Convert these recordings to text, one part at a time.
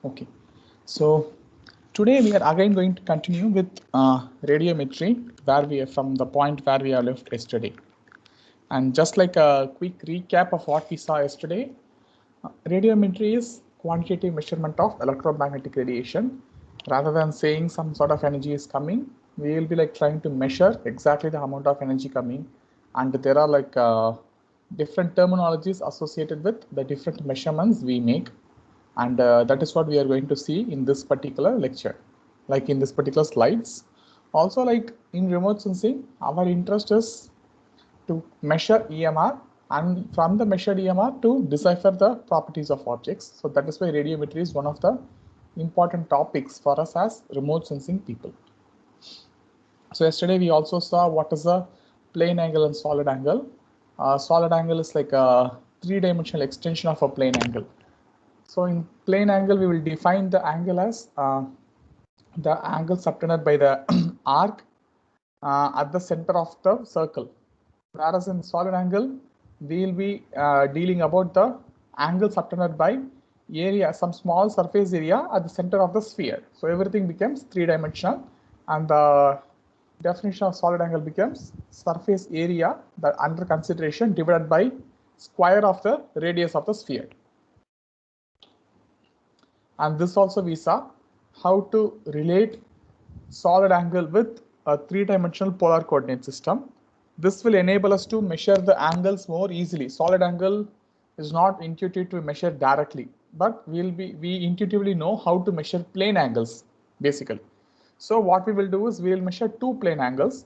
Okay, so today we are again going to continue with radiometry where we are from the point where we are left yesterday. And just like a quick recap of what we saw yesterday, radiometry is quantitative measurement of electromagnetic radiation. Rather than saying some sort of energy is coming, we will be like trying to measure exactly the amount of energy coming, and there are like different terminologies associated with the different measurements we make, and that is what we are going to see in this particular lecture, like in this particular slides. Also, like in remote sensing, our interest is to measure EMR, and from the measured EMR to decipher the properties of objects. So that is why radiometry is one of the important topics for us as remote sensing people. So yesterday we also saw what is a plane angle and solid angle. Solid angle is like a three-dimensional extension of a plane angle. So in plane angle, we will define the angle as the angle subtended by the arc at the center of the circle. Whereas in solid angle, we will be dealing about the angle subtended by area, some small surface area at the center of the sphere. So everything becomes three-dimensional, and the definition of solid angle becomes surface area that under consideration divided by square of the radius of the sphere. And this also we saw how to relate solid angle with a three-dimensional polar coordinate system. This will enable us to measure the angles more easily. Solid angle is not intuitive to measure directly, but we intuitively know how to measure plane angles basically. So what we will do is we will measure two plane angles,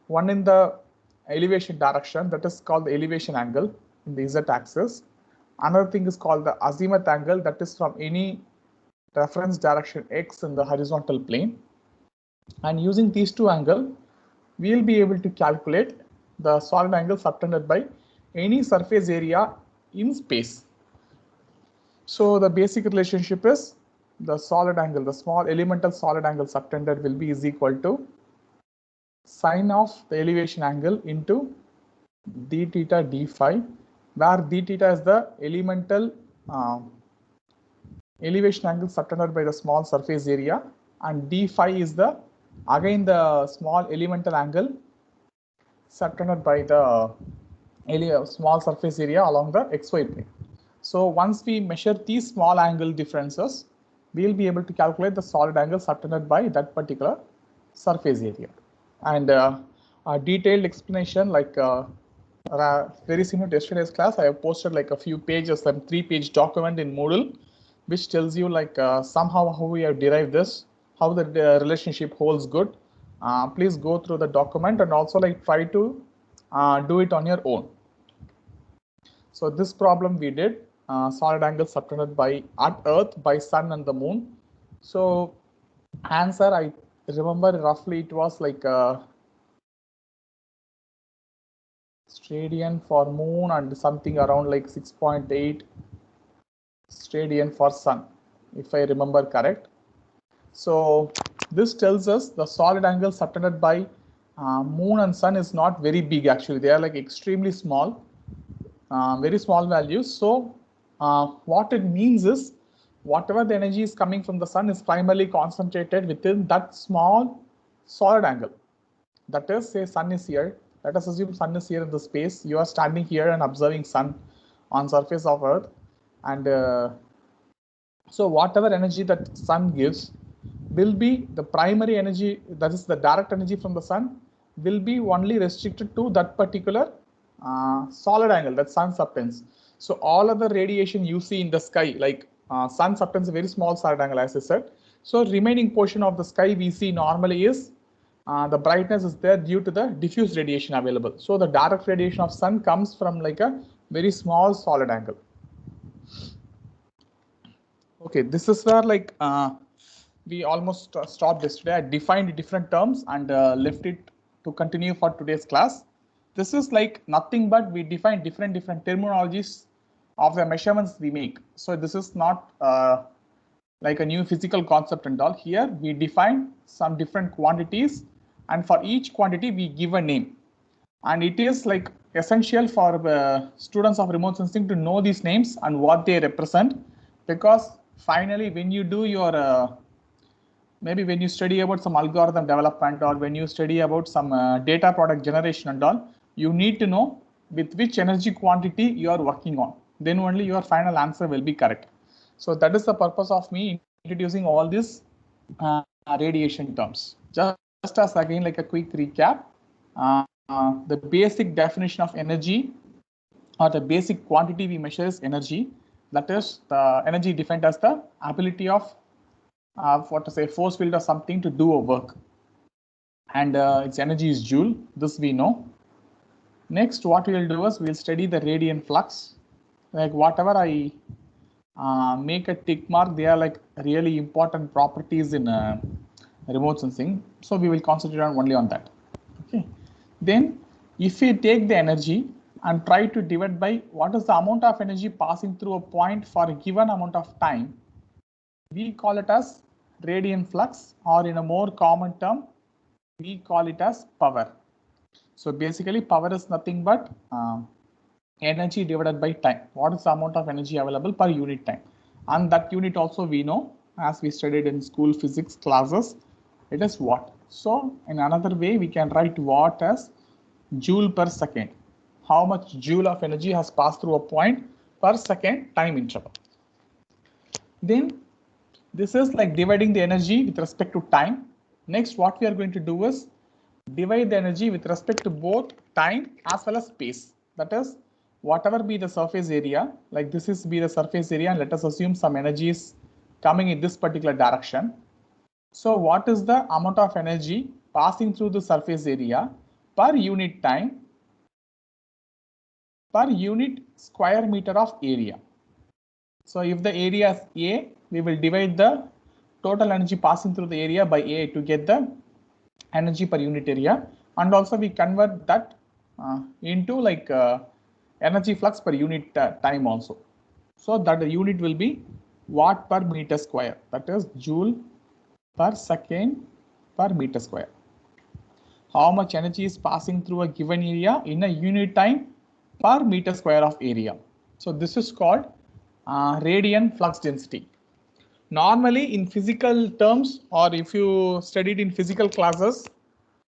one in the elevation direction, that is called the elevation angle in the z-axis. Another thing is called the azimuth angle, that is from any reference direction x in the horizontal plane. And using these two angles, we will be able to calculate the solid angle subtended by any surface area in space. So the basic relationship is the solid angle, the small elemental solid angle subtended will be is equal to sine of the elevation angle into d theta d phi, where d theta is the elemental elevation angle subtended by the small surface area, and d phi is the again the small elemental angle subtended by the small surface area along the xy plane. So once we measure these small angle differences, we will be able to calculate the solid angle subtended by that particular surface area. And a detailed explanation, like very similar to yesterday's class, I have posted like a few pages, some 3-page document in Moodle, which tells you like somehow how we have derived this, how the relationship holds good. Please go through the document and also like try to do it on your own. So this problem we did solid angle subtended by at Earth by Sun and the Moon. So answer, I remember roughly it was like steradian for Moon and something around like 6.8 steradian for Sun, if I remember correct. So this tells us the solid angle subtended by Moon and Sun is not very big actually. They are like extremely small, very small values. So what it means is whatever the energy is coming from the Sun is primarily concentrated within that small solid angle. That is, say Sun is here. Let us assume Sun is here in the space. You are standing here and observing Sun on surface of Earth, and so whatever energy that Sun gives will be the primary energy, that is the direct energy from the Sun, will be only restricted to that particular solid angle that Sun subtends. So all other radiation you see in the sky, like Sun subtends a very small solid angle, as I said. So remaining portion of the sky we see normally is the brightness is there due to the diffuse radiation available. So the direct radiation of Sun comes from like a very small solid angle. Okay, this is where like we almost stopped yesterday. I defined different terms and left it to continue for today's class. This is like nothing but we define different terminologies of the measurements we make. So this is not like a new physical concept and all. Here we define some different quantities, and for each quantity we give a name. And it is like essential for students of remote sensing to know these names and what they represent, because finally, when you do your maybe when you study about some algorithm development or when you study about some data product generation and all, you need to know with which energy quantity you are working on. Then only your final answer will be correct. So that is the purpose of me introducing all these radiation terms. Just as again like a quick recap, the basic definition of energy or the basic quantity we measure is energy. That is the energy defined as the ability of what to say, force field or something to do a work. And its energy is joule. This we know. Next, what we will do is we will study the radiant flux. Like whatever I make a tick mark, they are like really important properties in remote sensing. So we will concentrate on only on that. Okay. Then if we take the energy and try to divide by what is the amount of energy passing through a point for a given amount of time, we call it as radiant flux, or in a more common term, we call it as power. So basically power is nothing but energy divided by time. What is the amount of energy available per unit time? And that unit also we know, as we studied in school physics classes, it is watt. So in another way, we can write watt as joule per second. How much joule of energy has passed through a point per second time interval. Then this is like dividing the energy with respect to time. Next, what we are going to do is divide the energy with respect to both time as well as space. That is, whatever be the surface area, like this is be the surface area, and let us assume some energy is coming in this particular direction. So what is the amount of energy passing through the surface area per unit time per unit square meter of area? So if the area is A, we will divide the total energy passing through the area by A to get the energy per unit area, and also we convert that into like energy flux per unit time also. So that the unit will be watt per meter square, that is joule per second per meter square. How much energy is passing through a given area in a unit time per meter square of area. So this is called radiant flux density. Normally in physical terms, or if you studied in physical classes,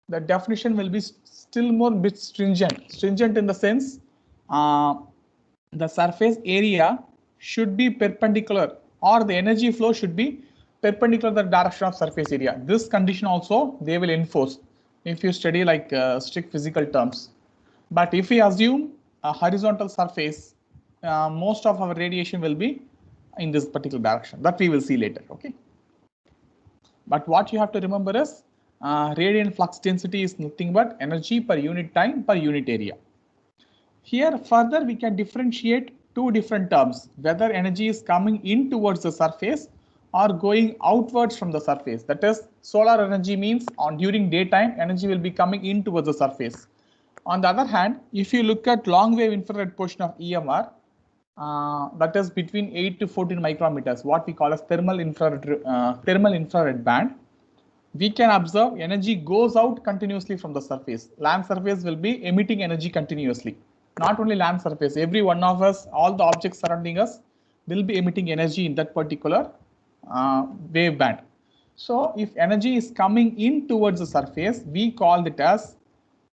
the definition will be still more bit stringent. Stringent in the sense the surface area should be perpendicular, or the energy flow should be perpendicular to the direction of surface area. This condition also they will enforce if you study like strict physical terms. But if we assume a horizontal surface, most of our radiation will be in this particular direction. That we will see later. Okay. But what you have to remember is radiant flux density is nothing but energy per unit time per unit area. Here further we can differentiate two different terms, whether energy is coming in towards the surface or going outwards from the surface. That is, solar energy means during daytime energy will be coming in towards the surface. On the other hand, if you look at long wave infrared portion of EMR, that is between 8 to 14 micrometers, what we call as thermal infrared band, we can observe energy goes out continuously from the surface. Land surface will be emitting energy continuously. Not only land surface, every one of us, all the objects surrounding us will be emitting energy in that particular wave band. So if energy is coming in towards the surface, we call it as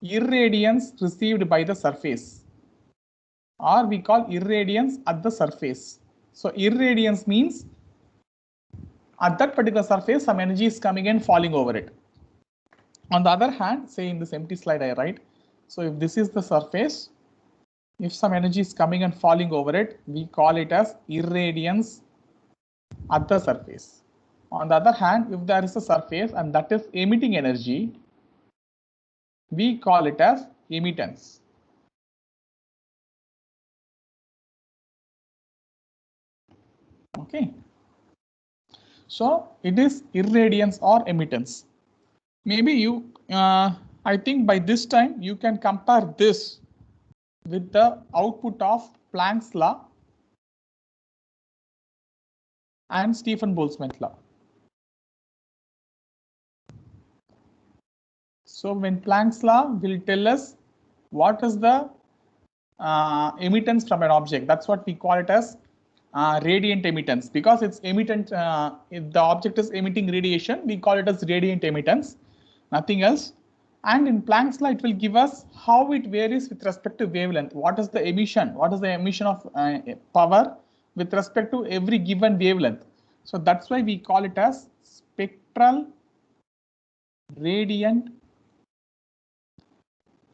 irradiance received by the surface, or we call irradiance at the surface. So irradiance means at that particular surface some energy is coming and falling over it. On the other hand, say in this empty slide I write, so if this is the surface, if some energy is coming and falling over it, we call it as irradiance at the surface. On the other hand, if there is a surface and that is emitting energy, we call it as emittance. Okay. So it is irradiance or emittance. Maybe you, I think by this time you can compare this with the output of Planck's law and Stefan Boltzmann law. So when Planck's law will tell us what is the emittance from an object, that's what we call it as radiant emittance, because it's emittent, if the object is emitting radiation, we call it as radiant emittance, nothing else. And in Planck's law, it will give us how it varies with respect to wavelength. What is the emission? What is the emission of power with respect to every given wavelength? So that's why we call it as spectral radiant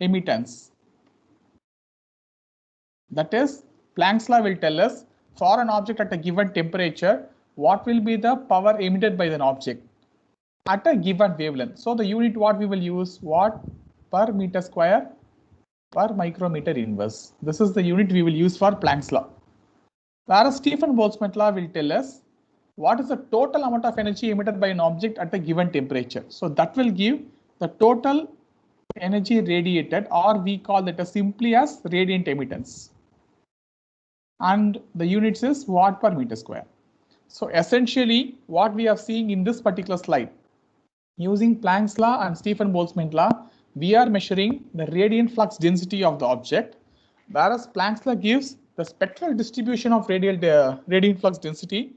emittance. That is, Planck's law will tell us for an object at a given temperature, what will be the power emitted by an object at a given wavelength. So the unit what we will use, watt per meter square per micrometer inverse. This is the unit we will use for Planck's law. Whereas Stefan-Boltzmann law will tell us what is the total amount of energy emitted by an object at a given temperature. So that will give the total energy radiated, or we call that as simply as radiant emittance. And the units is watt per meter square. So essentially what we are seeing in this particular slide, using Planck's law and Stefan-Boltzmann law, we are measuring the radiant flux density of the object, whereas Planck's law gives the spectral distribution of radiant flux density.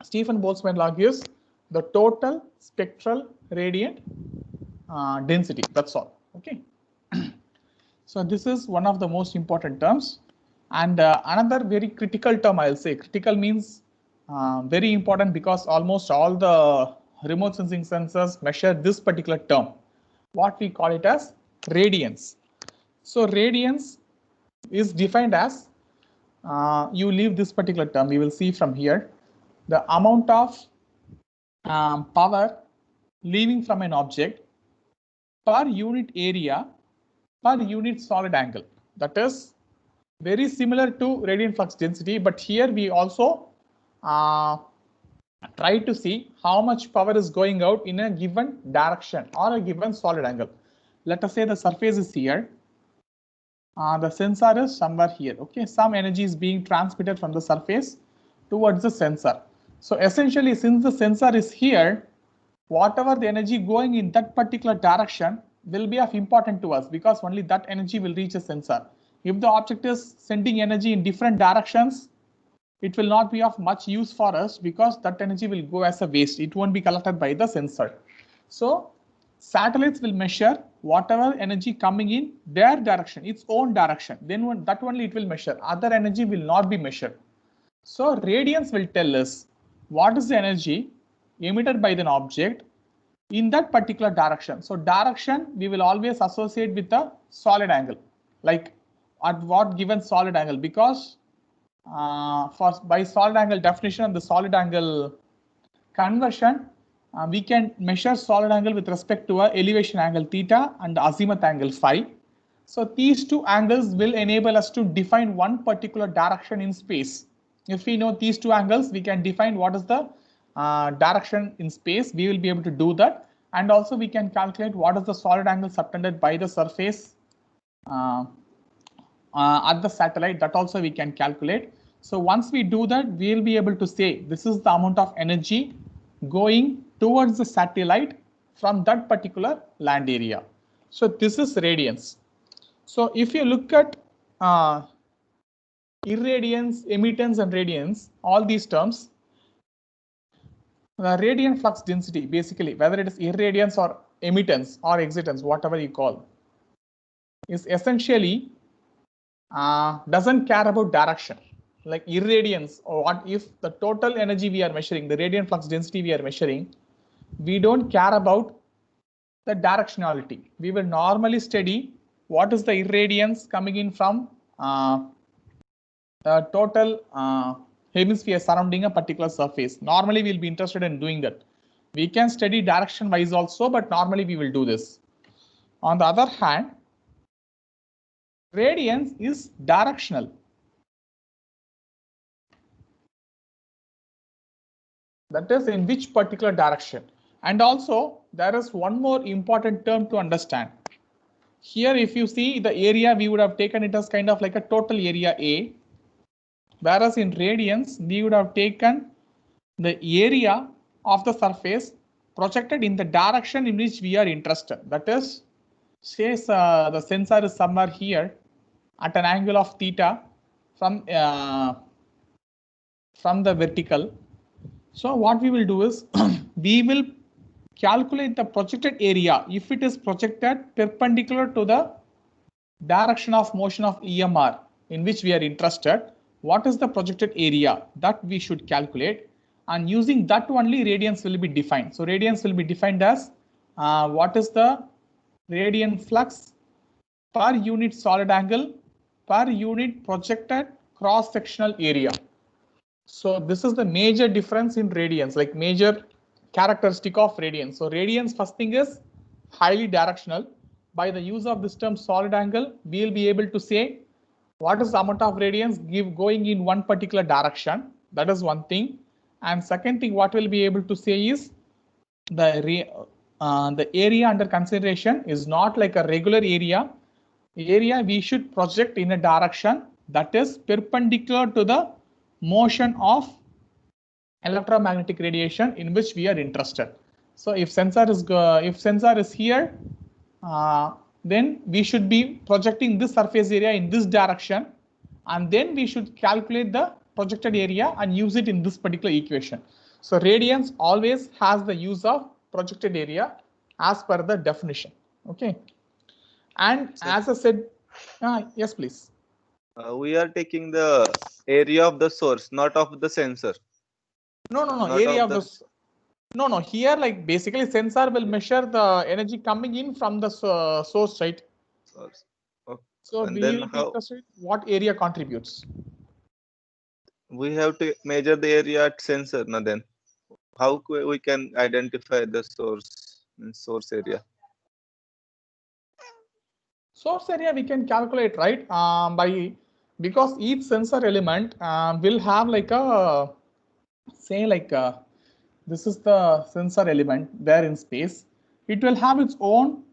Stefan-Boltzmann law gives the total spectral radiant density. That's all. Okay. So this is one of the most important terms. And another very critical term, I'll say. Critical means very important, because almost all the remote sensing sensors measure this particular term. What we call it as radiance. So radiance is defined as, you leave this particular term, we will see from here, the amount of power leaving from an object per unit area per unit solid angle. That is very similar to radiant flux density, but here we also try to see how much power is going out in a given direction or a given solid angle. Let us say the surface is here. The sensor is somewhere here. Okay, some energy is being transmitted from the surface towards the sensor. So essentially, since the sensor is here, whatever the energy going in that particular direction will be of importance to us, because only that energy will reach a sensor. If the object is sending energy in different directions, it will not be of much use for us, because that energy will go as a waste. It won't be collected by the sensor. So satellites will measure whatever energy coming in their direction, its own direction. Then that only it will measure. Other energy will not be measured. So radiance will tell us what is the energy emitted by an object in that particular direction. So direction we will always associate with the solid angle, like at what given solid angle, because by solid angle definition and the solid angle conversion, we can measure solid angle with respect to a elevation angle theta and azimuth angle phi. So these two angles will enable us to define one particular direction in space. If we know these two angles, we can define what is the direction in space. We will be able to do that. And also we can calculate what is the solid angle subtended by the surface at the satellite. That also we can calculate. So once we do that, we will be able to say this is the amount of energy going towards the satellite from that particular land area. So this is radiance. So if you look at irradiance, emittance and radiance, all these terms, the radiant flux density, basically, whether it is irradiance or emittance or excitance, whatever you call, is essentially doesn't care about direction. Like irradiance, or what if the total energy we are measuring, the radiant flux density we are measuring, we don't care about the directionality. We will normally study what is the irradiance coming in from the total hemisphere surrounding a particular surface. Normally we'll be interested in doing that. We can study direction wise also, but normally we will do this. On the other hand, radiance is directional. That is in which particular direction. And also there is one more important term to understand. Here if you see the area, we would have taken it as kind of like a total area A. Whereas in radiance, we would have taken the area of the surface projected in the direction in which we are interested. That is, say the sensor is somewhere here at an angle of theta from from the vertical. So what we will do is we will calculate the projected area if it is projected perpendicular to the direction of motion of EMR in which we are interested. What is the projected area that we should calculate, and using that only radiance will be defined. So radiance will be defined as what is the radiant flux per unit solid angle per unit projected cross sectional area. So this is the major difference in radiance, like major characteristic of radiance. So radiance, first thing, is highly directional. By the use of this term solid angle, we will be able to say what is the amount of radiance going in one particular direction. That is one thing. And second thing, what we'll be able to say is the area under consideration is not like a regular area. Area we should project in a direction that is perpendicular to the motion of electromagnetic radiation in which we are interested. So if sensor is here, then we should be projecting this surface area in this direction, and then we should calculate the projected area and use it in this particular equation. So radiance always has the use of projected area as per the definition. Okay. And as I said, yes, please. We are taking the area of the source, not of the sensor. No, area of the. No, here, like, basically sensor will measure the energy coming in from the source, right? Source. Okay. So we will be interested what area contributes. We have to measure the area at sensor. Now then, how we can identify the source area? Source area we can calculate, right? Because each sensor element will have like a, say, like this is the sensor element there in space. It will have its own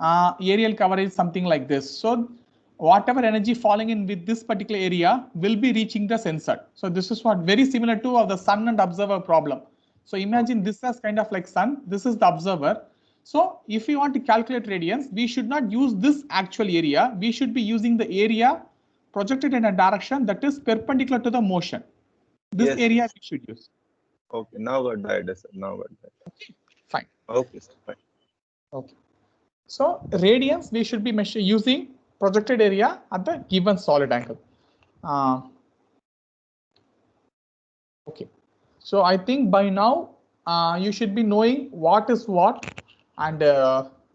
aerial coverage, something like this. So whatever energy falling in with this particular area will be reaching the sensor. So this is what very similar to of the sun and observer problem. So imagine this as kind of like sun. This is the observer. So if we want to calculate radiance, we should not use this actual area. We should be using the area projected in a direction that is perpendicular to the motion. This area we should use. Okay, now got that, sir. Now got that. Okay, fine. Okay, sir, fine. Okay. So radiance we should be using projected area at the given solid angle. Okay. So I think by now you should be knowing what is what and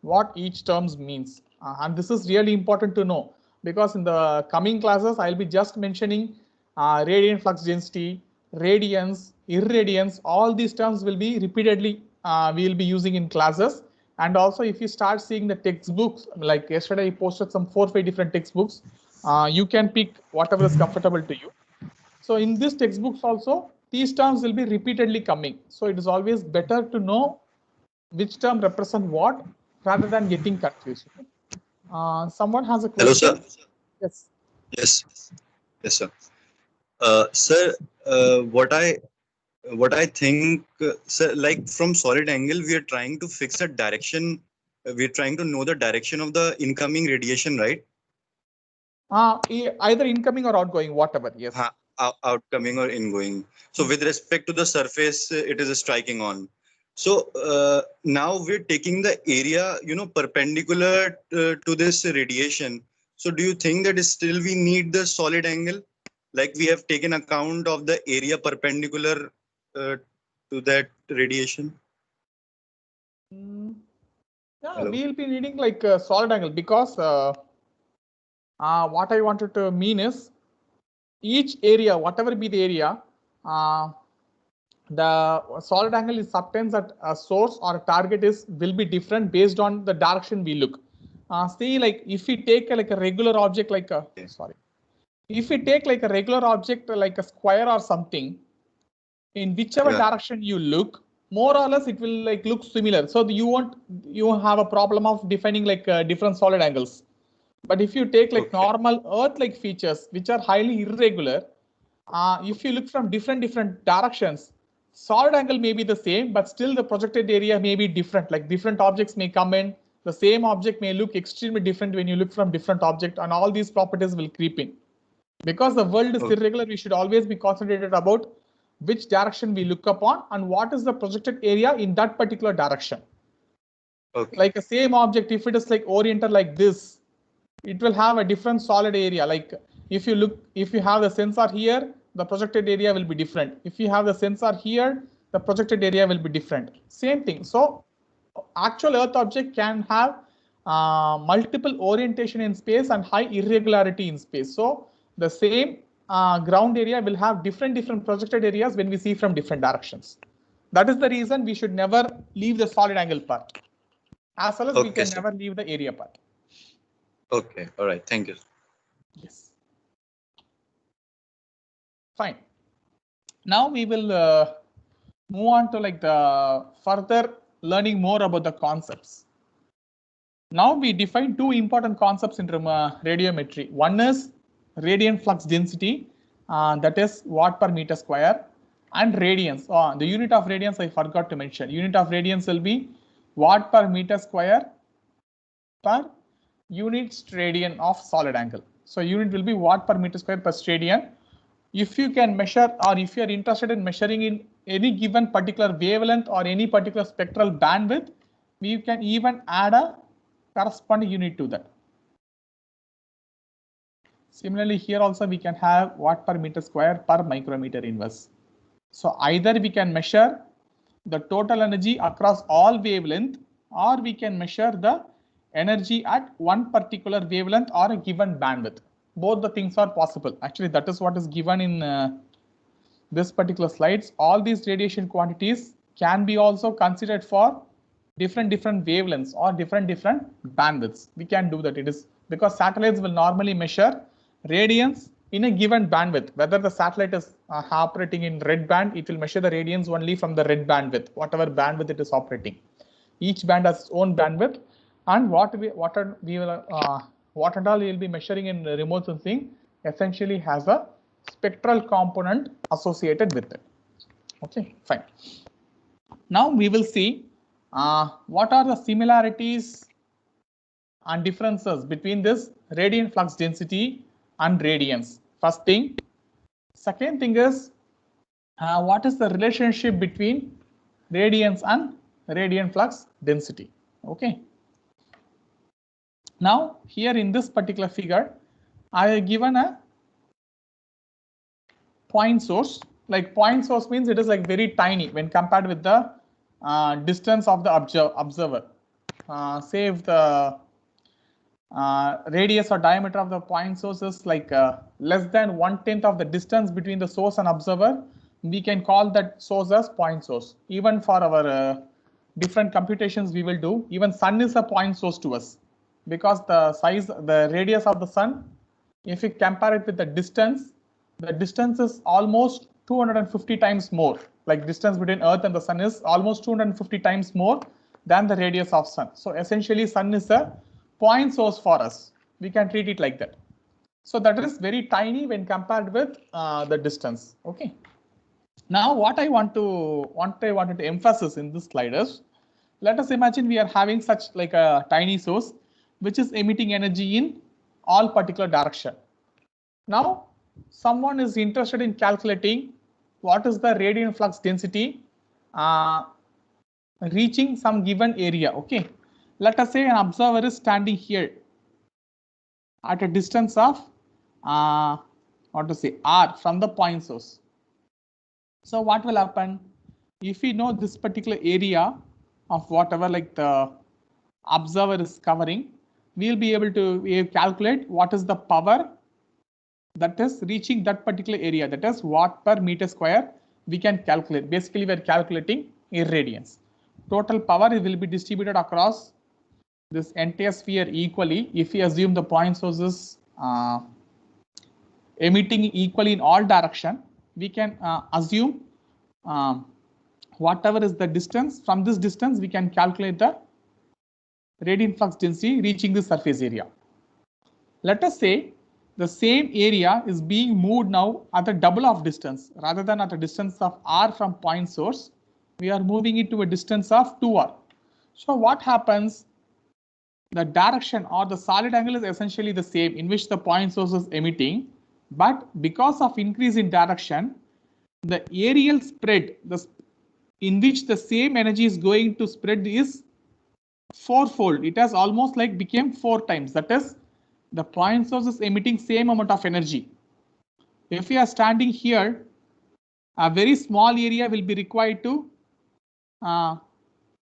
what each terms means. And this is really important to know, because in the coming classes I'll be just mentioning radiant flux density, radiance, irradiance. All these terms will be repeatedly we will be using in classes. And also, if you start seeing the textbooks, like yesterday I posted some 4 or 5 different textbooks, you can pick whatever is comfortable to you. So in these textbooks also, these terms will be repeatedly coming. So it is always better to know which term represent what rather than getting confused. Someone has a question? Hello, sir. Yes. Yes, sir. Sir, what I think, sir, like from solid angle, we are trying to fix a direction. We're trying to know the direction of the incoming radiation, right? Either incoming or outgoing, whatever. Yes. Outcoming or ingoing. So with respect to the surface, it is striking on. So now we're taking the area, perpendicular to this radiation. So do you think that still we need the solid angle? Like we have taken account of the area perpendicular to that radiation? Yeah, we will be needing like a solid angle, because what I wanted to mean is each area, whatever be the area, the solid angle is sometimes at a source or a target will be different based on the direction we look. See, like if we take like a regular object, like a if we take like a regular object like a square or something, in whichever direction you look, more or less it will like look similar. So you have a problem of defining like different solid angles. But if you take like normal Earth-like features which are highly irregular, if you look from different directions, solid angle may be the same, but still the projected area may be different. Like different objects may come in, the same object may look extremely different when you look from different object, and all these properties will creep in. Because the world is Okay. irregular, we should always be concentrated about which direction we look upon and what is the projected area in that particular direction. Okay. Like a same object, if it is like oriented like this, it will have a different solid area. Like if you have the sensor here, the projected area will be different. If you have the sensor here, the projected area will be different. Same thing. So actual Earth object can have multiple orientation in space and high irregularity in space. So the same ground area will have different projected areas when we see from different directions. That is the reason we should never leave the solid angle part, as well as we can never leave the area part. Okay. All right. Thank you. Yes. Fine. Now we will move on to like the further learning more about the concepts. Now we define two important concepts in radiometry. One is radiant flux density, that is watt per meter square, and radiance. The unit of radiance I forgot to mention. Unit of radiance will be watt per meter square per unit radian of solid angle. So unit will be watt per meter square per radian. If you can measure, or if you are interested in measuring in any given particular wavelength or any particular spectral bandwidth, we can even add a corresponding unit to that. Similarly, here also we can have watt per meter square per micrometer inverse. So either we can measure the total energy across all wavelength, or we can measure the energy at one particular wavelength or a given bandwidth. Both the things are possible. Actually, that is what is given in this particular slides. All these radiation quantities can be also considered for different wavelengths or different bandwidths. We can do that. It is because satellites will normally measure radiance in a given bandwidth. Whether the satellite is operating in red band, it will measure the radiance only from the red bandwidth, whatever bandwidth it is operating. Each band has its own bandwidth, and what and all we will be measuring in remote sensing essentially has a spectral component associated with it. Okay, fine. Now we will see what are the similarities and differences between this radiant flux density and radiance. First thing. Second thing is what is the relationship between radiance and radiant flux density. Okay. Now here in this particular figure, I have given a point source. Like point source means it is like very tiny when compared with the distance of the observer. Say if the radius or diameter of the point source is like less than 1/10 of the distance between the source and observer, we can call that source as point source. Even for our different computations we will do, even sun is a point source to us, because the radius of the sun, if we compare it with the distance is almost 250 times more. Like distance between Earth and the sun is almost 250 times more than the radius of sun. So essentially sun is a point source for us. We can treat it like that. So that is very tiny when compared with the distance. Okay. Now what I wanted to emphasize in this slide is, let us imagine we are having such like a tiny source which is emitting energy in all particular direction. Now someone is interested in calculating what is the radiant flux density reaching some given area. Okay, let us say an observer is standing here at a distance of R from the point source. So what will happen if we know this particular area of whatever like the observer is covering? We will be able to calculate what is the power that is reaching that particular area, that is watt per meter square. We can calculate. Basically, we are calculating irradiance. Total power will be distributed across this entire sphere equally. If we assume the point source is emitting equally in all direction, we can assume whatever is the distance. From this distance, we can calculate the radiant flux density reaching the surface area. Let us say the same area is being moved now at the double of distance. Rather than at a distance of R from point source, we are moving it to a distance of 2R. So what happens? The direction or the solid angle is essentially the same in which the point source is emitting. but because of increase in direction, the areal spread in which the same energy is going to spread is fourfold. It has almost like became 4 times. That is, the point source is emitting same amount of energy. If we are standing here, a very small area will be required to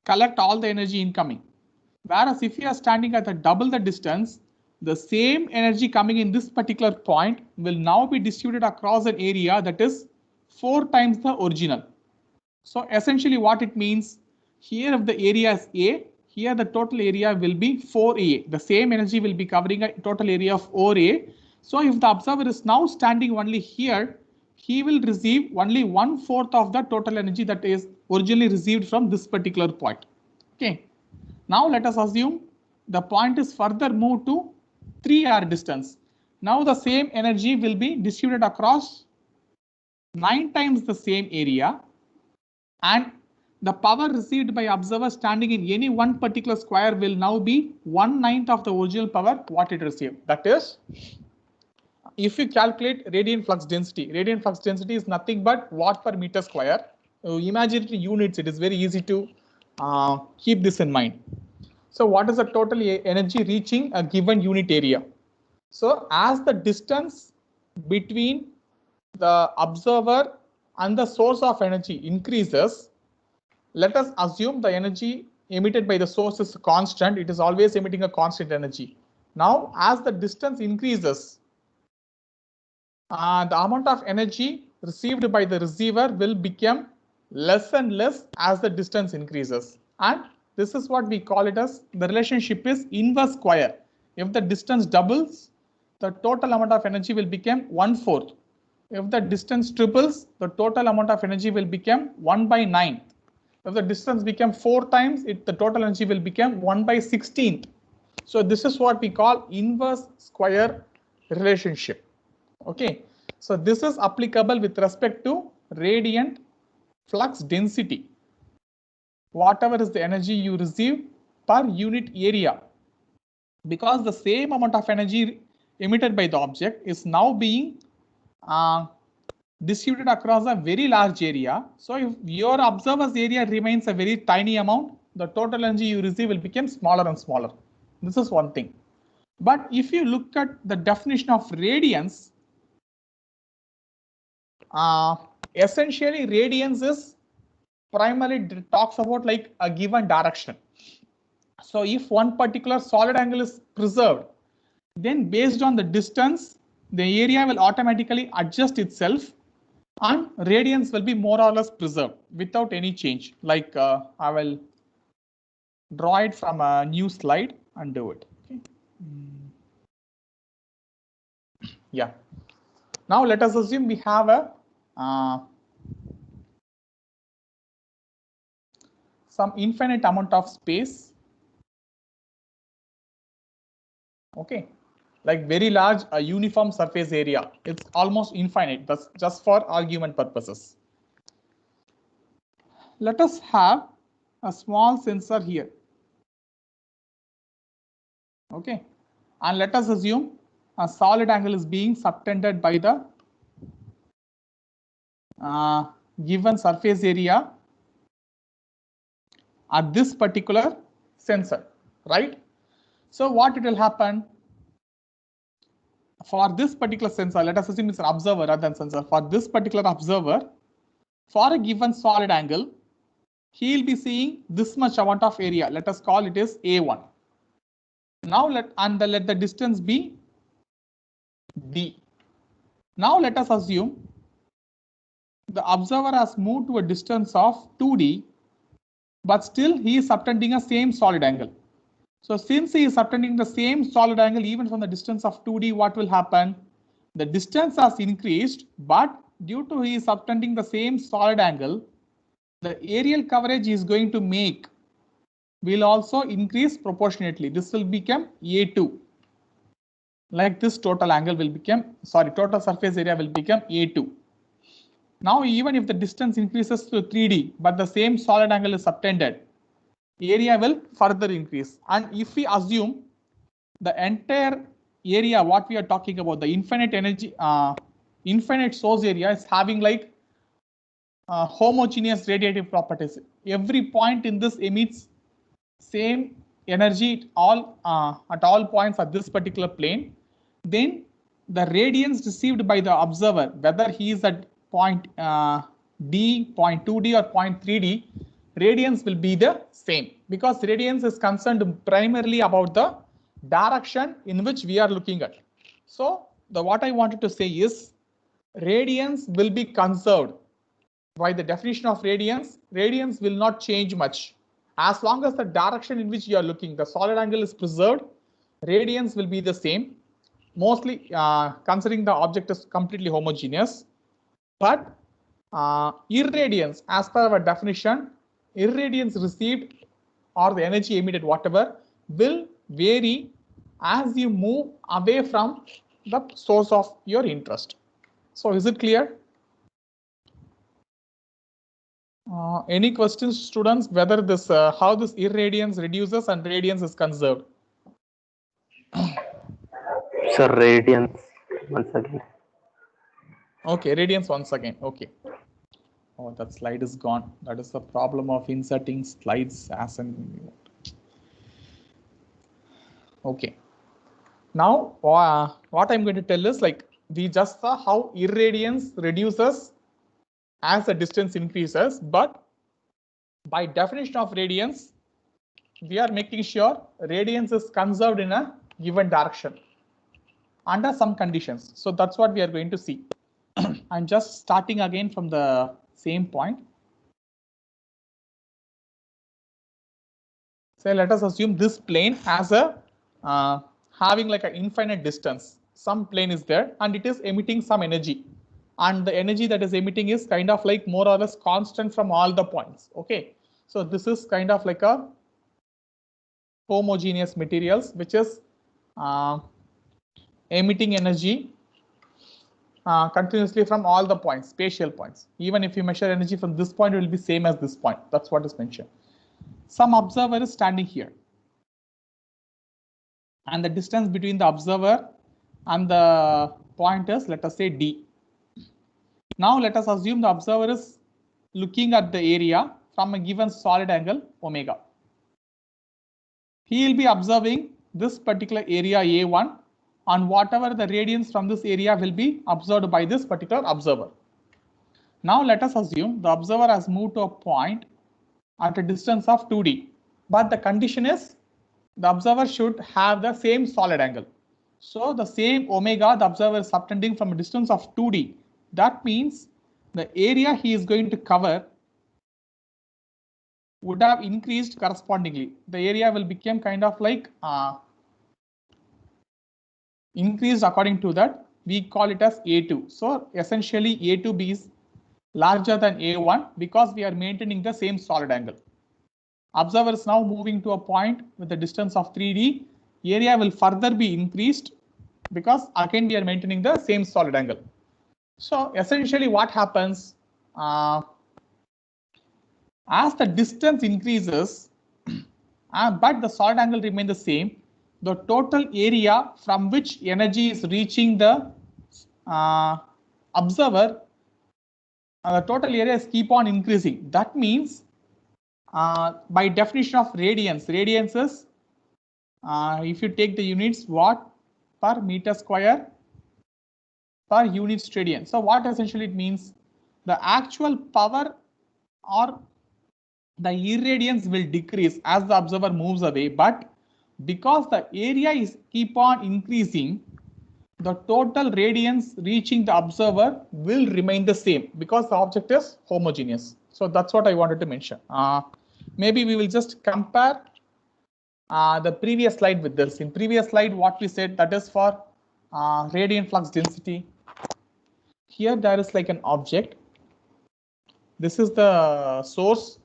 collect all the energy incoming. Whereas if you are standing at double the distance, the same energy coming in this particular point will now be distributed across an area that is 4 times the original. So essentially what it means, here if the area is A, here the total area will be 4A. The same energy will be covering a total area of 4A. So if the observer is now standing only here, he will receive only 1/4 of the total energy that is originally received from this particular point. Okay. Now let us assume the point is further moved to 3r distance. Now the same energy will be distributed across 9 times the same area, and the power received by observer standing in any one particular square will now be 1/9 of the original power what it received. That is, if you calculate radiant flux density is nothing but watt per meter square. Imaginary units, it is very easy to keep this in mind. So what is the total energy reaching a given unit area? So as the distance between the observer and the source of energy increases, let us assume the energy emitted by the source is constant. It is always emitting a constant energy. Now, as the distance increases, the amount of energy received by the receiver will become less and less as the distance increases. And this is what we call it as the relationship is inverse square. If the distance doubles, the total amount of energy will become 1/4. If the distance triples, the total amount of energy will become 1/9. If the distance becomes 4 times, the total energy will become 1/16. So this is what we call inverse square relationship. Okay, so this is applicable with respect to radiant flux density. Whatever is the energy you receive per unit area, because the same amount of energy emitted by the object is now being distributed across a very large area. So if your observer's area remains a very tiny amount, the total energy you receive will become smaller and smaller. This is one thing. But if you look at the definition of radiance, essentially radiance is primarily talks about like a given direction. So if one particular solid angle is preserved, then based on the distance, the area will automatically adjust itself and radiance will be more or less preserved without any change. Like I will draw it from a new slide and do it. Okay. Yeah. Now let us assume we have a some infinite amount of space. Okay, like very large uniform surface area. It's almost infinite. That's just for argument purposes. Let us have a small sensor here. Okay, and let us assume a solid angle is being subtended by the given surface area at this particular sensor, right? So what it will happen for this particular sensor, let us assume it's an observer rather than sensor. For this particular observer, for a given solid angle, he will be seeing this much amount of area. Let us call it as A1. Now let the distance be D. Now let us assume the observer has moved to a distance of 2D, but still he is subtending a same solid angle. So since he is subtending the same solid angle even from the distance of 2D, what will happen? The distance has increased, but due to he is subtending the same solid angle, the aerial coverage is going to make will also increase proportionately. This will become A2. Like this total angle will become, total surface area will become A2. Now even if the distance increases to 3D, but the same solid angle is subtended, area will further increase. And if we assume the entire area, what we are talking about, the infinite energy, infinite source area is having like homogeneous radiative properties. Every point in this emits same energy at all points at this particular plane. Then the radiance received by the observer, whether he is at point D, point 2D or point 3D, radiance will be the same, because radiance is concerned primarily about the direction in which we are looking at. So what I wanted to say is radiance will be conserved. By the definition of radiance will not change much. As long as the direction in which you are looking, the solid angle is preserved, radiance will be the same, mostly considering the object is completely homogeneous. But irradiance, as per our definition, irradiance received or the energy emitted, whatever, will vary as you move away from the source of your interest. So is it clear? Any questions, students, whether this how this irradiance reduces and radiance is conserved? Sir, radiance once again. Okay, radiance once again. Okay. Oh, that slide is gone. That is the problem of inserting slides as an. Okay. Now, what I'm going to tell is like we just saw how irradiance reduces as the distance increases, but by definition of radiance, we are making sure radiance is conserved in a given direction under some conditions. So that's what we are going to see. I'm just starting again from the same point. So let us assume this plane has a having like an infinite distance. Some plane is there and it is emitting some energy. And the energy that is emitting is kind of like more or less constant from all the points. Okay, so this is kind of like a homogeneous materials which is emitting energy continuously from all the points, spatial points. Even if you measure energy from this point, it will be same as this point. That's what is mentioned. Some observer is standing here, and the distance between the observer and the point is, let us say, D. Now let us assume the observer is looking at the area from a given solid angle omega. He will be observing this particular area A1, and whatever the radiance from this area will be observed by this particular observer. Now let us assume the observer has moved to a point at a distance of 2D, but the condition is the observer should have the same solid angle. So the same omega the observer is subtending from a distance of 2D. That means the area he is going to cover would have increased correspondingly. The area will become kind of like increased according to that. We call it as A2. So essentially A2B is larger than A1 because we are maintaining the same solid angle. Observer is now moving to a point with a distance of 3D. Area will further be increased because again we are maintaining the same solid angle. So essentially what happens as the distance increases but the solid angle remains the same, the total area from which energy is reaching the observer, the total area is keep on increasing. That means by definition of radiance is if you take the units watt per meter square per unit radian. So what essentially it means, the actual power or the irradiance will decrease as the observer moves away, but because the area is keep on increasing, the total radiance reaching the observer will remain the same because the object is homogeneous. So that's what I wanted to mention. Maybe we will just compare the previous slide with this. In previous slide, what we said, that is for radiant flux density. Here there is like an object. This is the source.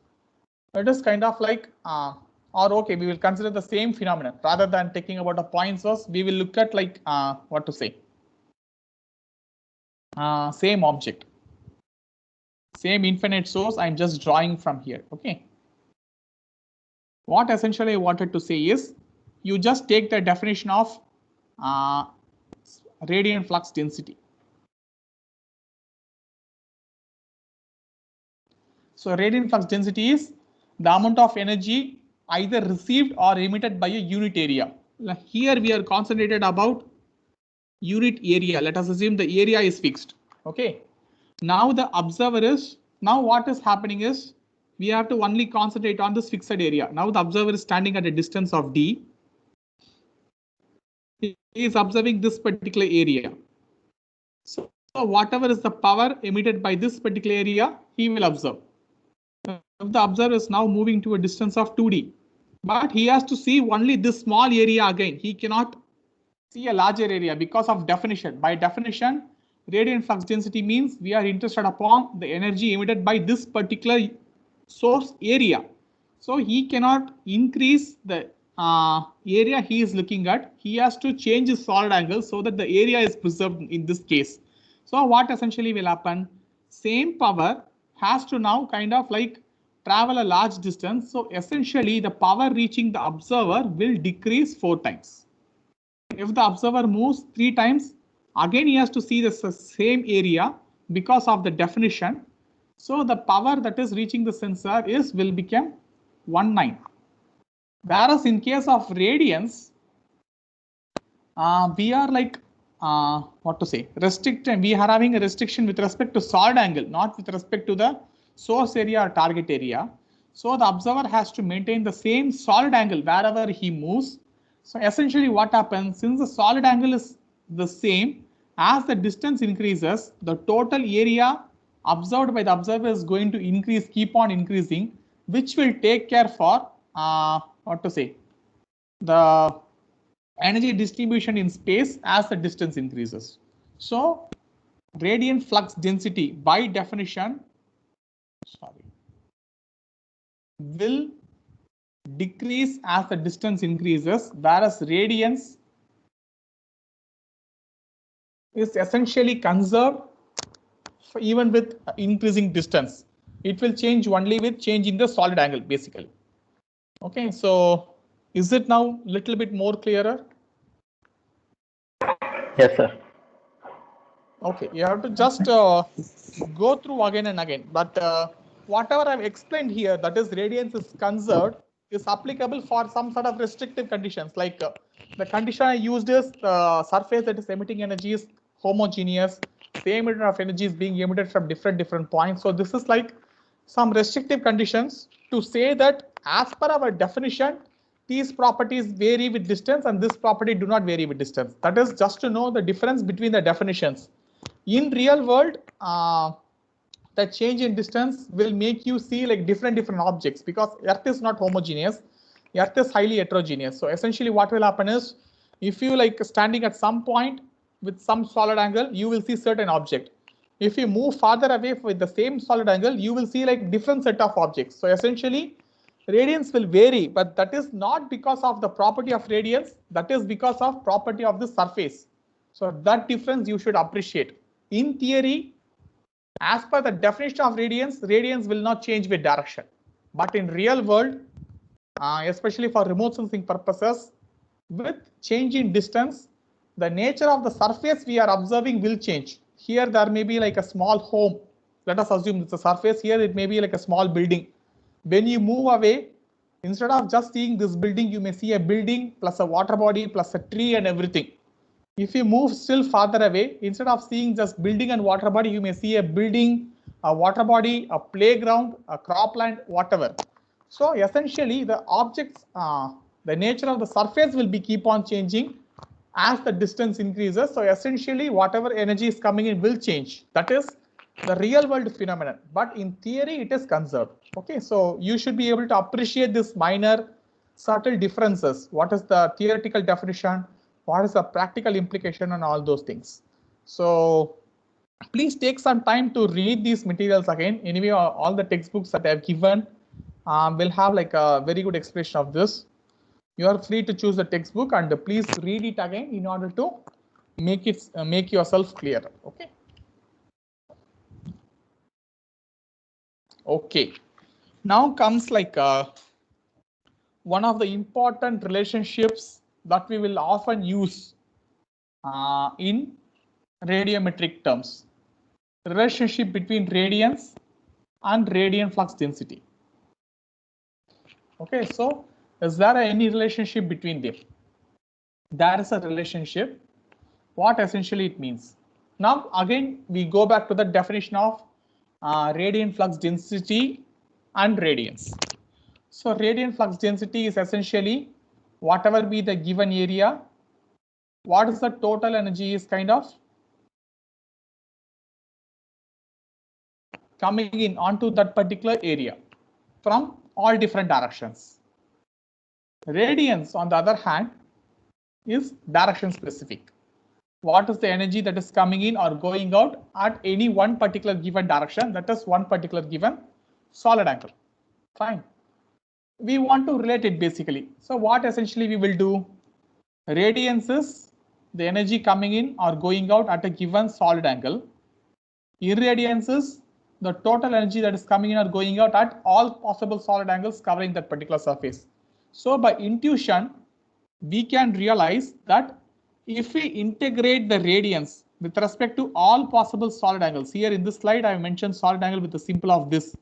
It is kind of like or okay, we will consider the same phenomenon rather than taking about a point source. We will look at like what to say, same object, same infinite source. I'm just drawing from here. Okay, what essentially I wanted to say is you just take the definition of radiant flux density. So radiant flux density is the amount of energy either received or emitted by a unit area. Here we are concentrated about unit area. Let us assume the area is fixed. Okay. Now the observer is, now what is happening is we have to only concentrate on this fixed area. Now the observer is standing at a distance of d. He is observing this particular area. So whatever is the power emitted by this particular area, he will observe. The observer is now moving to a distance of 2d, but he has to see only this small area again. He cannot see a larger area because of definition. By definition, radiant flux density means we are interested upon the energy emitted by this particular source area. So he cannot increase the area he is looking at. He has to change his solid angle so that the area is preserved in this case. So what essentially will happen? Same power has to now kind of like travel a large distance. So essentially the power reaching the observer will decrease 4 times. If the observer moves 3 times, again he has to see the same area because of the definition. So the power that is reaching the sensor will become 1/9. Whereas in case of radiance, we are like restricted. We are having a restriction with respect to solid angle, not with respect to the source area or target area. So the observer has to maintain the same solid angle wherever he moves. So essentially what happens, since the solid angle is the same, as the distance increases, the total area observed by the observer is going to increase, keep on increasing, which will take care for the energy distribution in space as the distance increases. So radiant flux density by definition will decrease as the distance increases, whereas radiance is essentially conserved even with increasing distance. It will change only with change in the solid angle basically. Okay, so is it now a little bit more clearer? Yes, sir. Okay, you have to just go through again and again, but whatever I've explained here, that is radiance is conserved, is applicable for some sort of restrictive conditions. Like the condition I used is surface that is emitting energy is homogeneous, same amount of energy is being emitted from different points. So this is like some restrictive conditions to say that as per our definition, these properties vary with distance and this property do not vary with distance. That is just to know the difference between the definitions. In real world, the change in distance will make you see like different objects because Earth is not homogeneous. Earth is highly heterogeneous. So essentially what will happen is if you like standing at some point with some solid angle, you will see certain object. If you move farther away with the same solid angle, you will see like different set of objects. So essentially radiance will vary, but that is not because of the property of radiance. That is because of property of the surface. So that difference you should appreciate. In theory, as per the definition of radiance, radiance will not change with direction. But in real world, especially for remote sensing purposes, with change in distance, the nature of the surface we are observing will change. Here there may be like a small home. Let us assume it's a surface. Here it may be like a small building. When you move away, instead of just seeing this building, you may see a building plus a water body plus a tree and everything. If you move still farther away, instead of seeing just building and water body, you may see a building, a water body, a playground, a cropland, whatever. So essentially the objects, the nature of the surface will be keep on changing as the distance increases. So essentially whatever energy is coming in will change. That is the real world phenomenon, but in theory it is conserved. Okay, so you should be able to appreciate this minor subtle differences. What is the theoretical definition? What is the practical implication and all those things? So please take some time to read these materials again. Anyway, all the textbooks that I have given will have like a very good explanation of this. You are free to choose the textbook and please read it again in order to make yourself clear. Okay. Okay. Now comes like one of the important relationships that we will often use in radiometric terms. Relationship between radiance and radiant flux density. Okay, so is there any relationship between them? There is a relationship. What essentially it means? Now again we go back to the definition of radiant flux density and radiance. So radiant flux density is essentially whatever be the given area, what is the total energy is kind of coming in onto that particular area from all different directions. Radiance, on the other hand, is direction specific. What is the energy that is coming in or going out at any one particular given direction, that is one particular given solid angle. Fine. We want to relate it basically. So what essentially we will do? Radiance is the energy coming in or going out at a given solid angle. Irradiance is the total energy that is coming in or going out at all possible solid angles covering that particular surface. So by intuition, we can realize that if we integrate the radiance with respect to all possible solid angles, here in this slide I have mentioned solid angle with the symbol of this.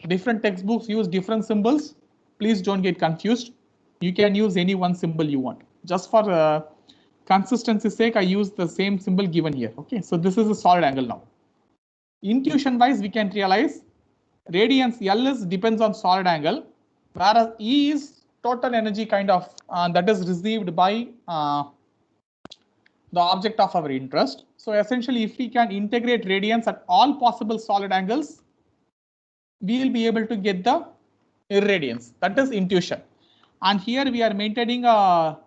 Different textbooks use different symbols. Please don't get confused. You can use any one symbol you want. Just for consistency's sake, I use the same symbol given here. Okay, so this is a solid angle now. Intuition wise, we can realize radiance L is depends on solid angle, whereas E is total energy kind of that is received by the object of our interest. So essentially, if we can integrate radiance at all possible solid angles, we will be able to get the irradiance. That is intuition. And here we are maintaining a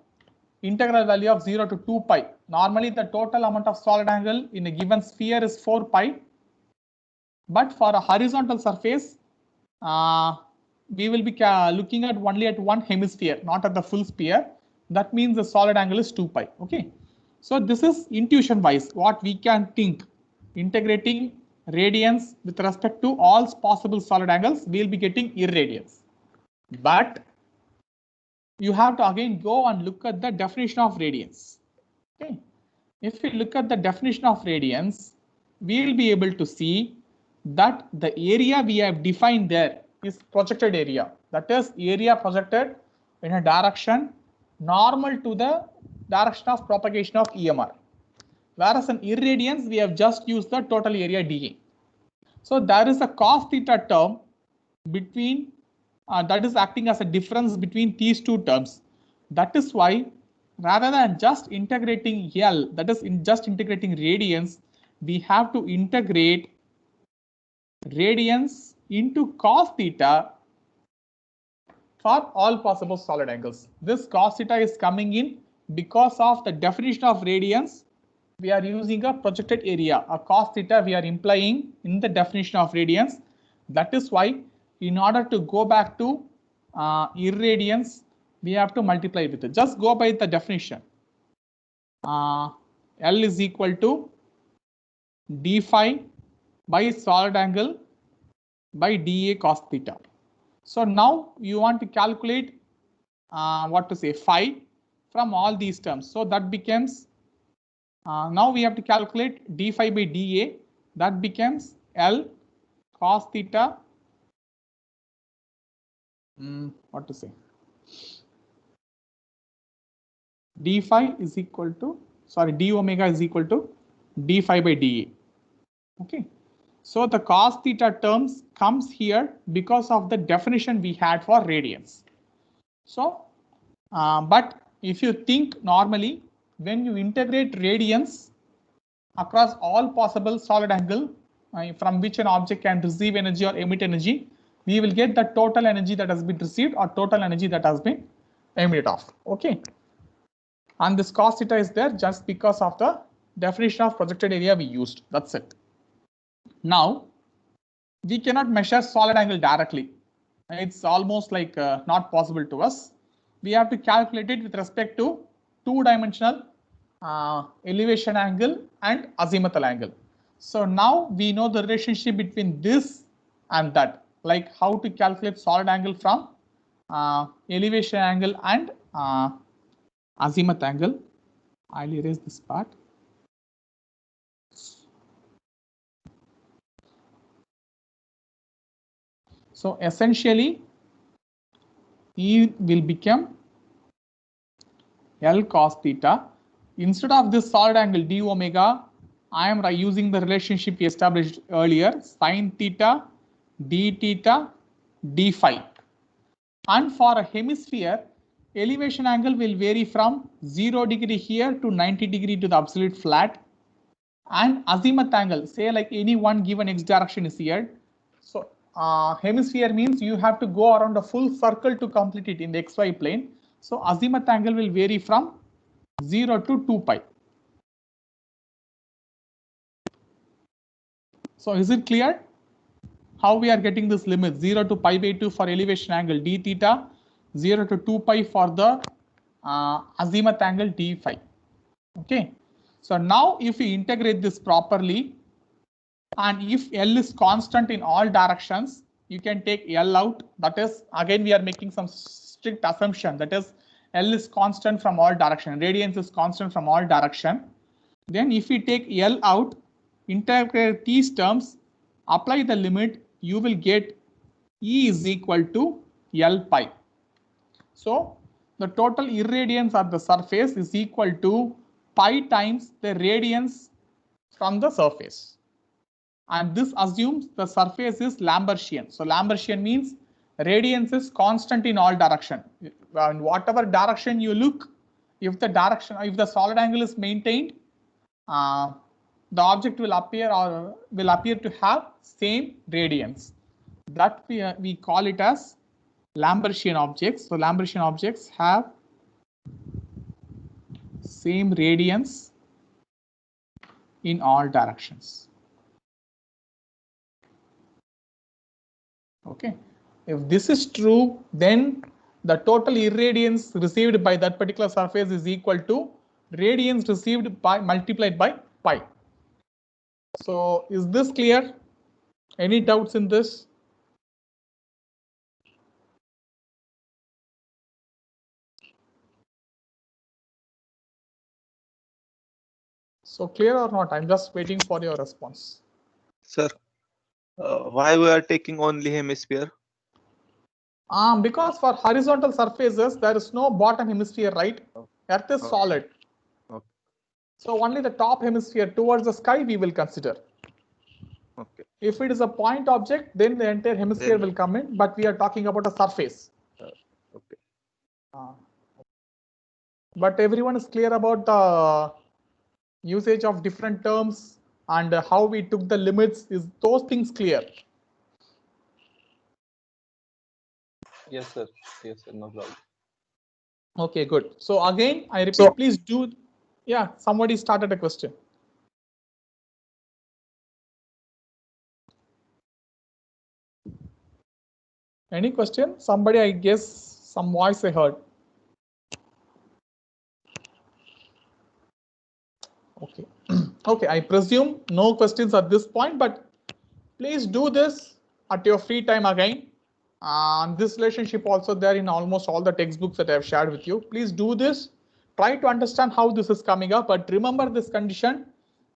integral value of 0 to 2 pi. Normally, the total amount of solid angle in a given sphere is 4 pi. But for a horizontal surface, we will be looking at only at one hemisphere, not at the full sphere. That means the solid angle is 2 pi. Okay. So this is intuition wise what we can think. Integrating radiance with respect to all possible solid angles, we will be getting irradiance. But you have to again go and look at the definition of radiance. Okay. If we look at the definition of radiance, we will be able to see that the area we have defined there is projected area. That is area projected in a direction normal to the direction of propagation of EMR. Whereas in irradiance, we have just used the total area dA. So there is a cos theta term between that is acting as a difference between these two terms. That is why rather than just integrating L, that is just integrating radiance, we have to integrate radiance into cos theta for all possible solid angles. This cos theta is coming in because of the definition of radiance. We are using a projected area, a cos theta we are implying in the definition of radiance. That is why in order to go back to irradiance, we have to multiply with it. Just go by the definition. L is equal to d phi by solid angle by dA cos theta. So now you want to calculate phi from all these terms. So that becomes now we have to calculate d phi by dA. That becomes L cos theta. D phi is equal to d omega is equal to d phi by dA. Okay. So the cos theta terms comes here because of the definition we had for radiance. So, but if you think normally, when you integrate radiance across all possible solid angle from which an object can receive energy or emit energy, we will get the total energy that has been received or total energy that has been emitted off. Okay. And this cos theta is there just because of the definition of projected area we used. That's it. Now, we cannot measure solid angle directly. It's almost like not possible to us. We have to calculate it with respect to two-dimensional elevation angle and azimuthal angle. So now we know the relationship between this and that, like how to calculate solid angle from elevation angle and azimuth angle. I'll erase this part. So essentially, E will become L cos theta. Instead of this solid angle d omega, I am using the relationship we established earlier, sin theta, d theta, d phi. And for a hemisphere, elevation angle will vary from 0 degree here to 90 degree to the absolute flat. And azimuth angle, say like any one given x direction is here. So hemisphere means you have to go around a full circle to complete it in the xy plane. So azimuth angle will vary from 0 to 2 pi. So is it clear how we are getting this limit? 0 to pi by 2 for elevation angle d theta, 0 to 2 pi for the azimuth angle d phi. Okay. So now if we integrate this properly, and if L is constant in all directions, you can take L out. That is, again, we are making some strict assumption. That is, L is constant from all direction. Radiance is constant from all direction. Then if we take L out, integrate these terms, apply the limit, you will get E is equal to L pi. So the total irradiance at the surface is equal to pi times the radiance from the surface. And this assumes the surface is Lambertian. So Lambertian means radiance is constant in all direction. In whatever direction you look, if the solid angle is maintained, the object will appear to have same radiance. That we call it as Lambertian objects. So Lambertian objects have same radiance in all directions. Okay, if this is true, then the total irradiance received by that particular surface is equal to radiance received by multiplied by pi. So is this clear? Any doubts in this? So clear or not? I'm just waiting for your response. Sir, why we are taking only hemisphere? Because for horizontal surfaces, there is no bottom hemisphere, right? Earth is solid. Okay. So only the top hemisphere towards the sky we will consider. Okay. If it is a point object, then the entire hemisphere will come in, but we are talking about a surface. Okay. But everyone is clear about the usage of different terms and how we took the limits. Is those things clear? Yes, sir. Yes, sir. No problem. Okay, good. So again, I repeat, please do. Yeah, somebody started a question. Any question? Somebody, I guess, some voice I heard. Okay. Okay, I presume no questions at this point, but please do this at your free time again. This relationship also there in almost all the textbooks that I have shared with you. Please do this. Try to understand how this is coming up, but remember this condition.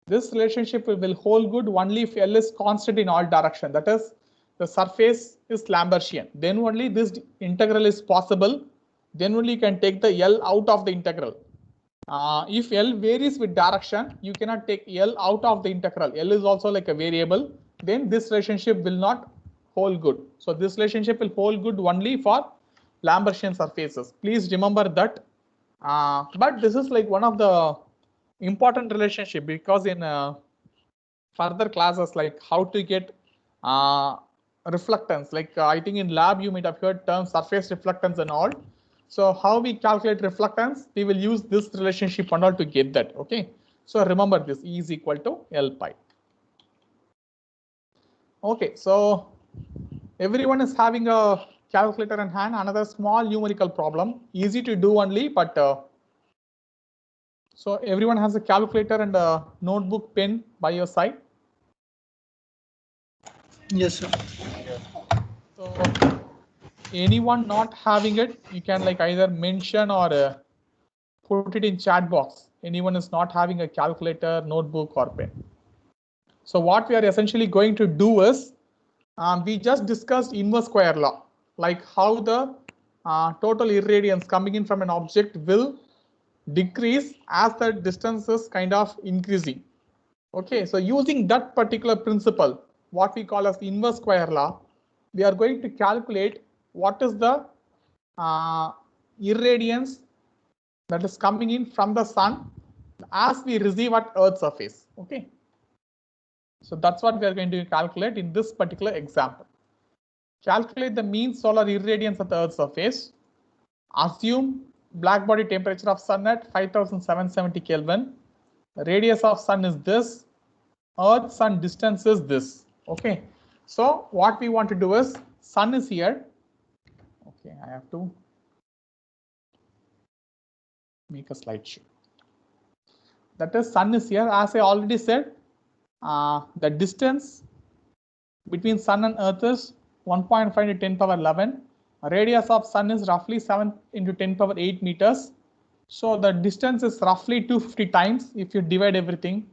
This relationship will hold good only if L is constant in all direction. That is, the surface is Lambertian. Then only this integral is possible. Then only you can take the L out of the integral. If L varies with direction, you cannot take L out of the integral. L is also like a variable. Then this relationship will not hold good. So this relationship will hold good only for Lambertian surfaces. Please remember that. But this is like one of the important relationship, because in further classes like how to get reflectance, like I think in lab you might have heard terms surface reflectance and all. So how we calculate reflectance, we will use this relationship and all to get that. Okay, so remember this, E is equal to L pi. Okay, so everyone is having a calculator in hand. Another small numerical problem, easy to do only, but so everyone has a calculator and a notebook, pen by your side. Yes, sir. So anyone not having it, you can like either mention or put it in chat box. anyone is not having a calculator, notebook or pen. So what we are essentially going to do is, we just discussed inverse square law, like how the total irradiance coming in from an object will decrease as the distance is kind of increasing. Okay, so using that particular principle, what we call as inverse square law, we are going to calculate what is the irradiance that is coming in from the sun as we receive at Earth's surface. Okay, so that's what we are going to calculate in this particular example. Calculate the mean solar irradiance at the Earth's surface. Assume black body temperature of sun at 5770 Kelvin. Radius of sun is this. Earth sun distance is this. Okay, so what we want to do is, sun is here. Okay, I have to make a slideshow. That is, sun is here. As I already said, the distance between sun and earth is 1.5 to 10 power 11. Radius of sun is roughly 7 into 10 power 8 meters. So the distance is roughly 250 times if you divide everything.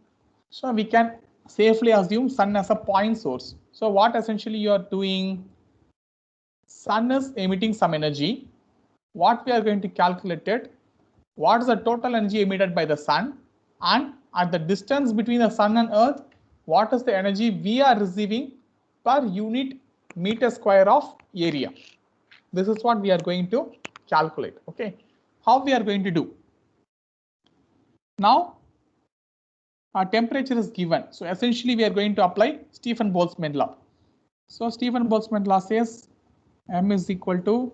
So we can safely assume sun as a point source. So what essentially you are doing, sun is emitting some energy. What we are going to calculate it, what is the total energy emitted by the sun, and at the distance between the sun and earth, what is the energy we are receiving per unit meter square of area. This is what we are going to calculate. Okay, how we are going to do? Now our temperature is given, so essentially we are going to apply Stefan-Boltzmann law. So Stefan-Boltzmann law says m is equal to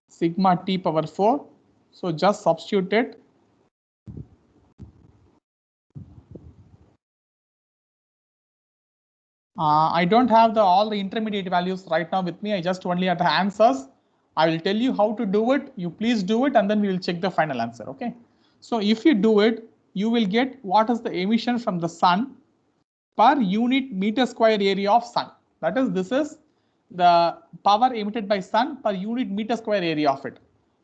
sigma T power 4. So just substitute it. I don't have all the intermediate values right now with me. I just only have the answers. I will tell you how to do it. You please do it, and then we will check the final answer. Okay. So if you do it, you will get what is the emission from the sun per unit meter square area of sun. That is, this is the power emitted by sun per unit meter square area of it.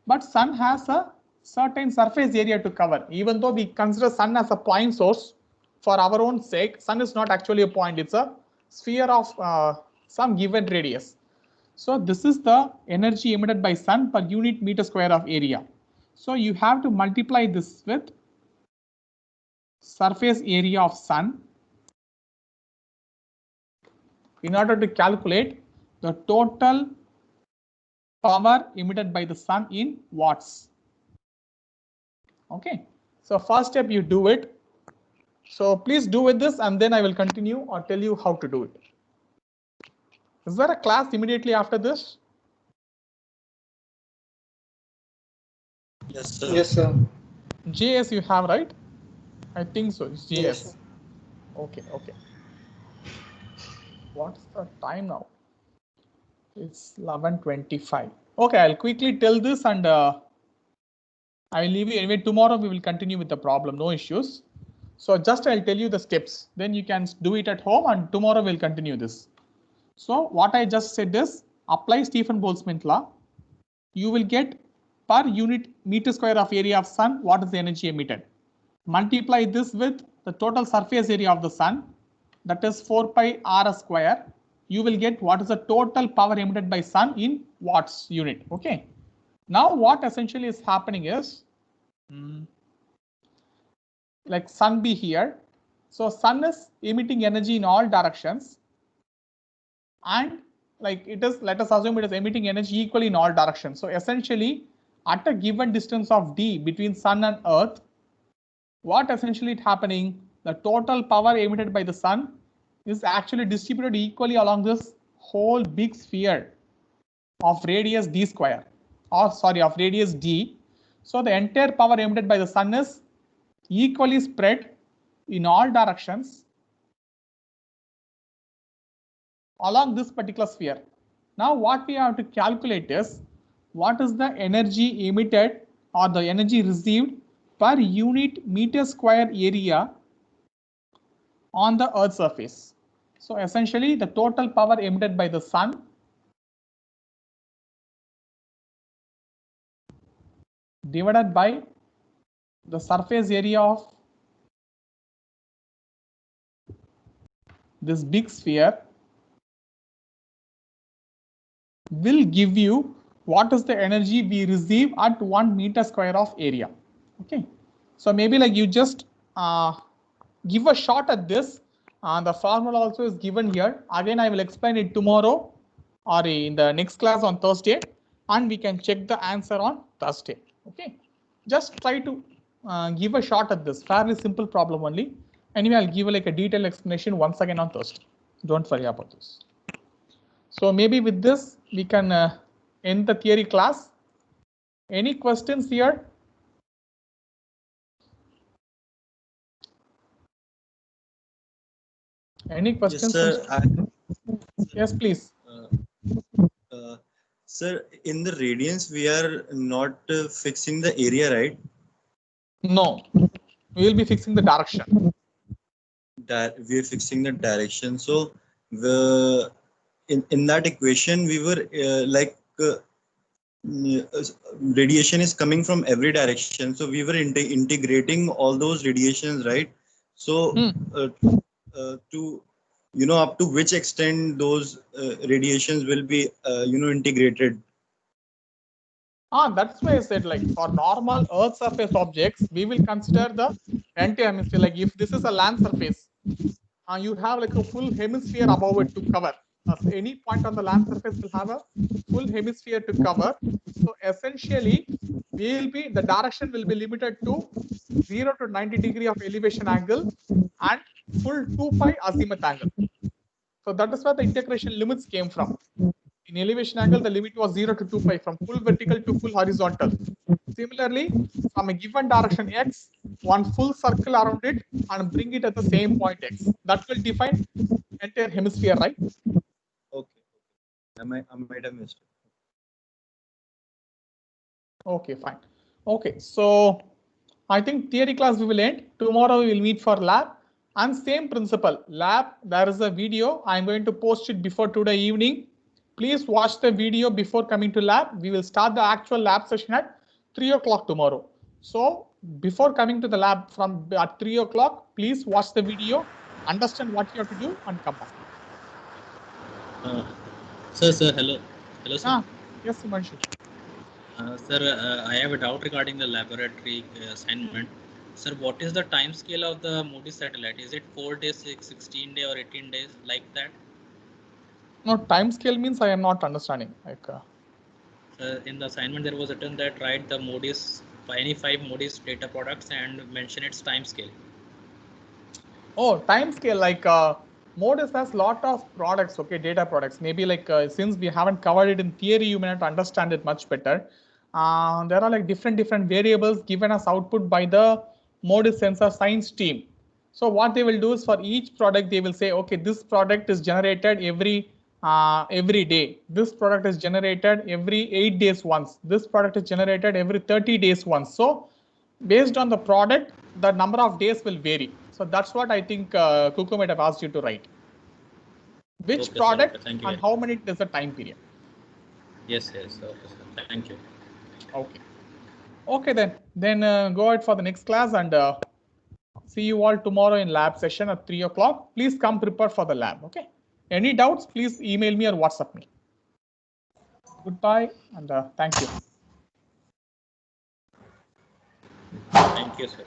But sun has a certain surface area to cover. Even though we consider sun as a point source for our own sake, sun is not actually a point. It's a sphere of some given radius. So this is the energy emitted by sun per unit meter square of area. So you have to multiply this with surface area of sun in order to calculate the total power emitted by the sun in watts. Okay, so first step you do it. So please do with this, and then I will continue or tell you how to do it. Is there a class immediately after this? Yes, sir. Yes, sir. JS you have, right? I think so. It's JS. Yes, sir. Okay, okay. What's the time now? It's 11:25. Okay, I'll quickly tell this, and I will leave you anyway. Tomorrow we will continue with the problem. No issues. So just I'll tell you the steps. Then you can do it at home, and tomorrow we'll continue this. So what I just said is, apply Stefan-Boltzmann law. You will get per unit meter square of area of sun, what is the energy emitted. Multiply this with the total surface area of the sun, that is 4 pi r square. You will get what is the total power emitted by sun in watts unit. Okay. Now what essentially is happening is, like sun be here. So sun is emitting energy in all directions. And like it is, let us assume it is emitting energy equally in all directions. So essentially at a given distance of d between sun and earth, what essentially is happening, the total power emitted by the sun is actually distributed equally along this whole big sphere of radius d square, or sorry, of radius d. So the entire power emitted by the sun is equally spread in all directions along this particular sphere. Now what we have to calculate is, what is the energy emitted or the energy received per unit meter square area on the Earth's surface. So essentially the total power emitted by the sun divided by the surface area of this big sphere will give you what is the energy we receive at 1 meter square of area. Okay, so maybe like you just give a shot at this. The formula also is given here. Again, I will explain it tomorrow or in the next class on Thursday, and we can check the answer on Thursday. Okay, just try to give a shot at this. Fairly simple problem only. Anyway, I'll give like a detailed explanation once again on Thursday. Don't worry about this. So maybe with this, we can end the theory class. Any questions here? Any questions? Yes, sir. Yes, please. Sir, in the radians, we are not fixing the area, right? No, we will be fixing the direction. We are fixing the direction. So the in that equation, we were radiation is coming from every direction. So we were integrating all those radiations, right? So to up to which extent those radiations will be integrated. That's why I said like for normal Earth surface objects, we will consider the entire hemisphere. Like if this is a land surface, you have like a full hemisphere above it to cover. Any point on the land surface will have a full hemisphere to cover. So essentially, the direction will be limited to 0 to 90 degree of elevation angle and full 2 pi azimuth angle. So that is where the integration limits came from. In elevation angle, the limit was 0 to 2 pi, from full vertical to full horizontal. Similarly, from a given direction x, one full circle around it and bring it at the same point x. That will define entire hemisphere, right? Okay. I might have missed it. Okay, fine. Okay, so I think theory class we will end. Tomorrow we will meet for lab. And same principle. Lab, there is a video. I'm going to post it before today evening. Please watch the video before coming to lab. We will start the actual lab session at 3 o'clock tomorrow. So before coming to the lab from at 3 o'clock, please watch the video, understand what you have to do and come back. Sir, hello. Hello, sir. Yes, Himanshu. Sir, I have a doubt regarding the laboratory assignment. Sir, what is the time scale of the Moody satellite? Is it 4 days, 16 days or 18 days like that? No, time scale means I am not understanding. Like, in the assignment, there was written that write the Moody's, any 5 Moody's data products and mention its time scale. Oh, time scale, like Moody's has lot of products, okay, data products. Maybe like since we haven't covered it in theory, you may not understand it much better. There are like different variables given as output by the Moody's sensor science team. So what they will do is for each product, they will say, okay, this product is generated every day. This product is generated every 8 days once. This product is generated every 30 days once. So based on the product, the number of days will vary. So that's what I think Kuku might have asked you to write. Which product and how many is the time period? Yes. Okay, sir. Thank you. Okay, then go ahead for the next class and see you all tomorrow in lab session at 3 o'clock. Please come prepared for the lab. Okay. Any doubts, please email me or WhatsApp me. Goodbye and thank you. Thank you, sir.